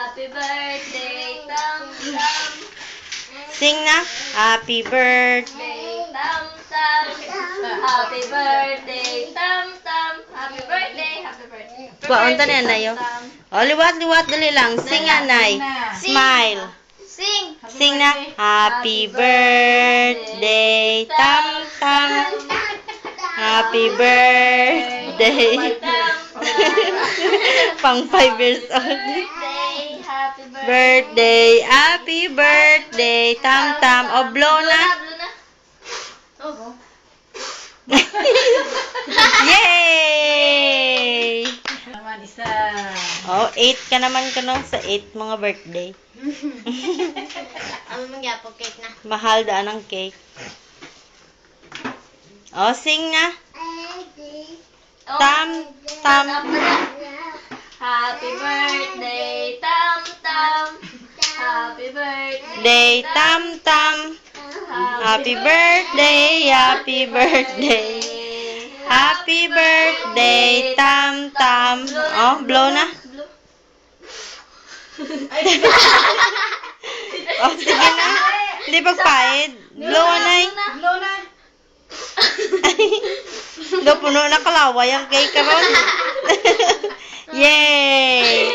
Happy birthday, Tam Tam. Sing na. Happy birthday. Tam Tam. Happy birthday, Tam Tam. Happy birthday, happy birthday. Kuwaon ta na nayo. O, liwat, dali lang. Sing anay. Smile. Sing. Sing na. Happy birthday, Tam Tam. Happy birthday. Pang 5 years old. Birthday, happy birthday. Birthday, happy birthday, Tam Tam. O, blow na. Oh. Yay! Naman isa. Oh, 8 ka naman ka nung sa 8 mga birthday. Ano mangyapag cake na? Mahal daan ang cake. Oh, sing na. Tam Tam. Happy birthday, Tam Tam. Happy birthday, Day Tam Tam. Happy birthday, happy birthday. Happy birthday, Tam Tam. Oh, blow na. Oh, sige na. Hindi pagpahid. Blow anay. Blow na. Do puno na kalaway ang cake karon. Yay!